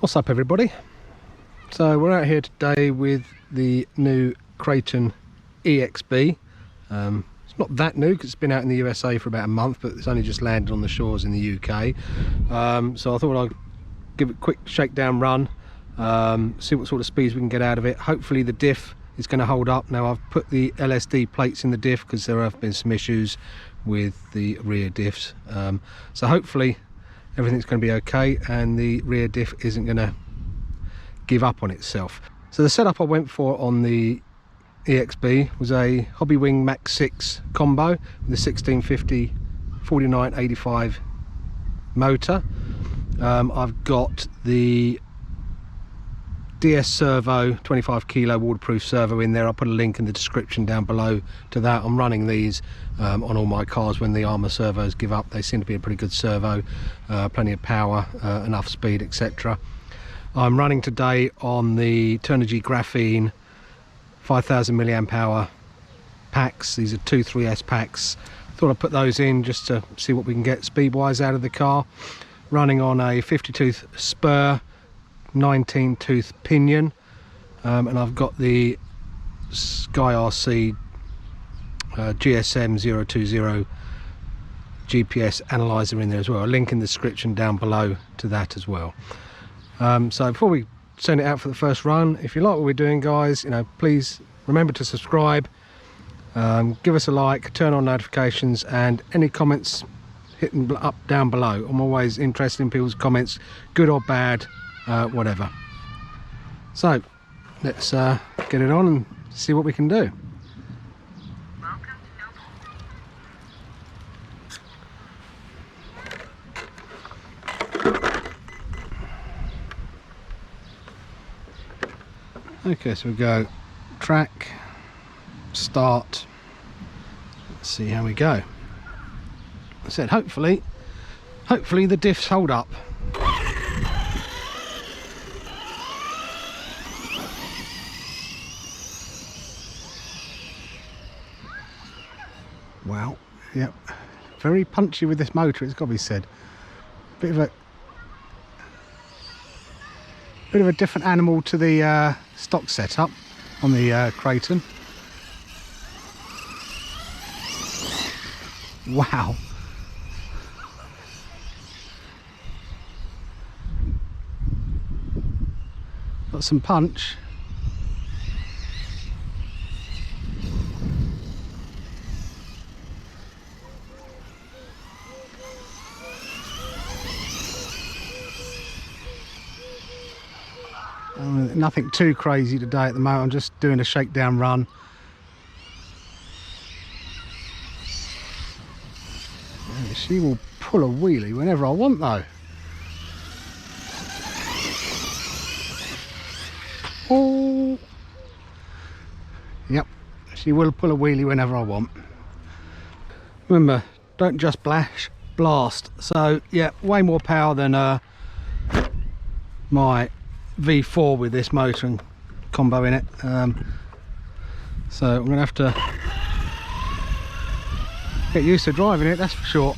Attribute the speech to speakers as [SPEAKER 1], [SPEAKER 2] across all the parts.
[SPEAKER 1] What's up everybody? So we're out here today with the new Kraton EXB. It's not that new because it's been out in the USA for about a month, but it's only just landed on the shores in the UK. So I thought I'd give it a quick shakedown run, see what sort of speeds we can get out of it. Hopefully the diff is going to hold up. Now I've put the LSD plates in the diff because there have been some issues with the rear diffs. So hopefully everything's going to be okay and the rear diff isn't going to give up on itself. So the setup I went for on the EXB was a Hobbywing Max 6 combo with a 1650 4985 motor. I've got the DS servo 25 kilo waterproof servo in there. I'll put a link in the description down below to that. I'm running these on all my cars when the Arrma servos give up. They seem to be a pretty good servo, plenty of power, enough speed, etc. I'm running today on the Turnigy graphene 5000 milliamp hour packs. These are 2 3S packs. Thought I'd put those in just to see what we can get speed wise out of the car. Running on a 50 tooth Spur 19 tooth pinion, and I've got the Sky RC GSM 020 GPS analyzer in there as well. A link in the description down below to that as well. So before we send it out for the first run, if you like what we're doing, guys, please remember to subscribe, give us a like, turn on notifications, and any comments hit them up down below. I'm always interested in people's comments, good or bad, whatever. So let's get it on and see what we can do. Okay, so we go track, start, let's see how we go. I said hopefully the diffs hold up. Wow, yep, very punchy with this motor, it's got to be said. Bit of a different animal to the stock setup on the Kraton. Wow. Got some punch. Nothing too crazy today at the moment. I'm just doing a shakedown run. She will pull a wheelie whenever I want though. Oh, yep, she will pull a wheelie whenever I want. Remember, don't just blast. So yeah, way more power than my V4 with this motor and combo in it. So I'm gonna have to get used to driving it, that's for sure.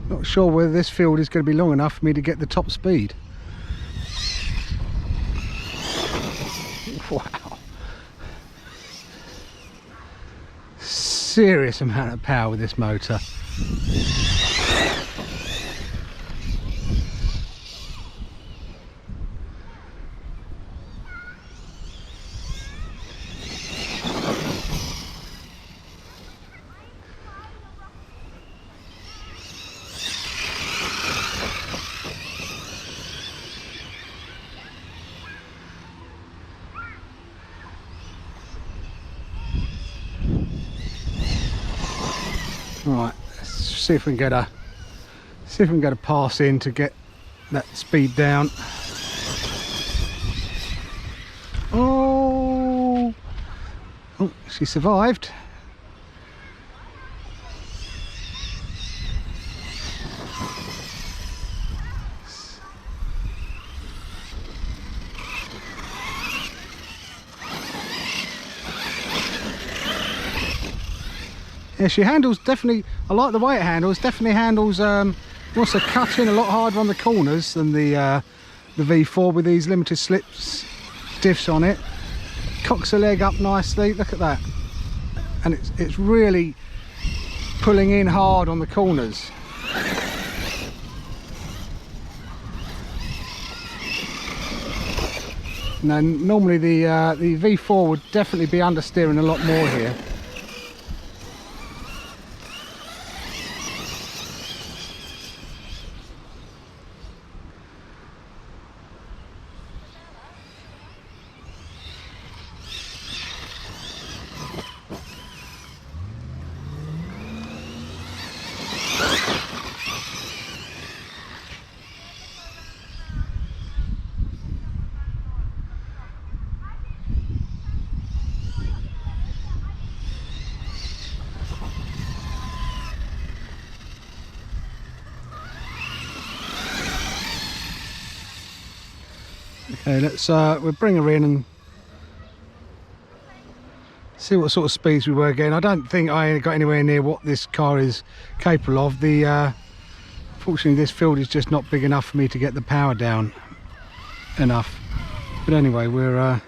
[SPEAKER 1] Not sure whether this field is going to be long enough for me to get the top speed. Wow. Serious amount of power with this motor. Right, let's see if we can get a pass in to get that speed down. Oh, she survived. Yeah, she handles definitely, I like the way it handles, definitely handles, wants to cut in a lot harder on the corners than the V4 with these limited slips diffs on it. Cocks the leg up nicely, look at that. And it's really pulling in hard on the corners. Now normally the V4 would definitely be understeering a lot more here. Okay, let's we'll bring her in and see what sort of speeds we were getting. I don't think I got anywhere near what this car is capable of. Fortunately, this field is just not big enough for me to get the power down enough. But anyway, we're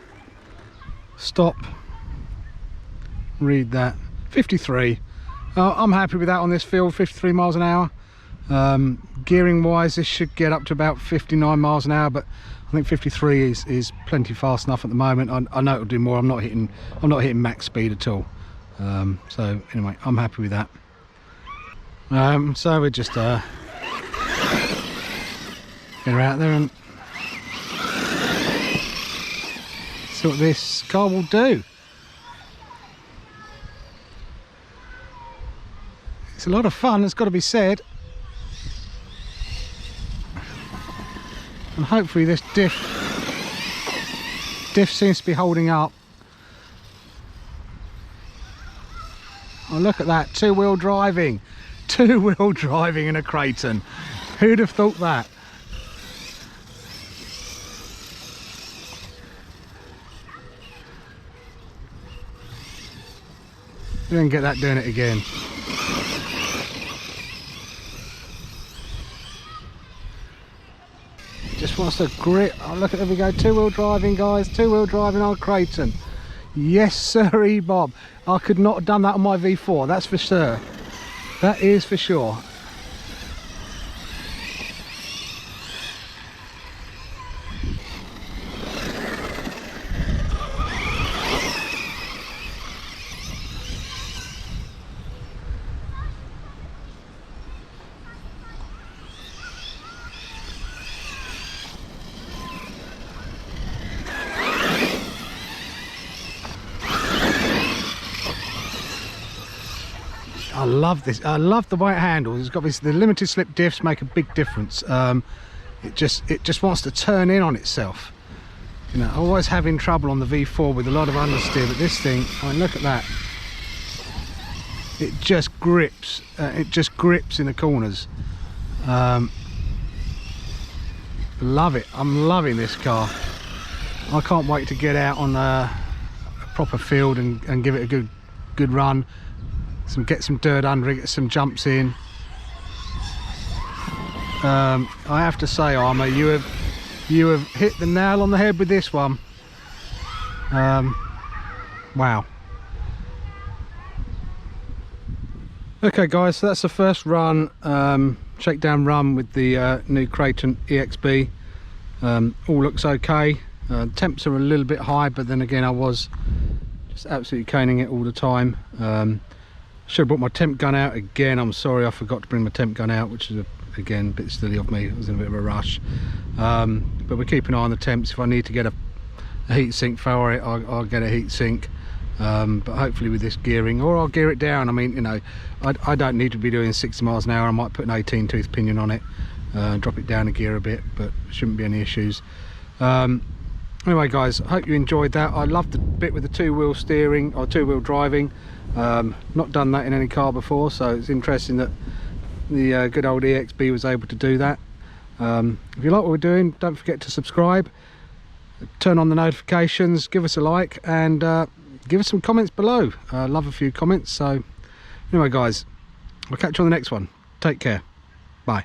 [SPEAKER 1] stop. Read that. 53. I'm happy with that on this field. 53 miles an hour. Gearing wise, this should get up to about 59 miles an hour, but I think 53 is plenty fast enough at the moment. I know it'll do more. I'm not hitting max speed at all. So anyway, I'm happy with that. So we're just get her out there and see what this car will do. It's a lot of fun, it's got to be said. And hopefully this diff seems to be holding up. Oh, look at that, two-wheel driving in a Kraton. Who'd have thought that? We didn't get that doing it again. Just wants to grip. Oh, look at, there we go, two-wheel driving, guys, two-wheel driving on Kraton. Yes sir, Bob. I could not have done that on my V4, that's for sure. That is for sure. I love this. I love the way it handles. It's got the limited slip diffs make a big difference. It just wants to turn in on itself. You know, always having trouble on the V4 with a lot of understeer, but this thing, I mean, look at that. It just grips. It just grips in the corners. Love it. I'm loving this car. I can't wait to get out on a proper field and give it a good run. Get some dirt under it, get some jumps in. I have to say, Arrma, you have hit the nail on the head with this one. Wow. Okay guys, so that's the first run, shakedown run with the new Kraton EXB. All looks okay. Temps are a little bit high, but then again I was just absolutely caning it all the time. Should have brought my temp gun out again. I'm sorry, I forgot to bring my temp gun out, which is again a bit silly of me. I was in a bit of a rush. But we're keeping an eye on the temps. If I need to get a heat sink for it, I'll get a heat sink. But hopefully with this gearing, or I'll gear it down. I mean, you know, I don't need to be doing 60 miles an hour. I might put an 18 tooth pinion on it, drop it down a gear a bit, but shouldn't be any issues. Anyway guys, I hope you enjoyed that. I love the bit with the two-wheel steering or two-wheel driving. Not done that in any car before, so it's interesting that the good old EXB was able to do that. If you like what we're doing, don't forget to subscribe, turn on the notifications, give us a like, and give us some comments below. I love a few comments, so Anyway guys, I'll catch you on the next one. Take care. Bye.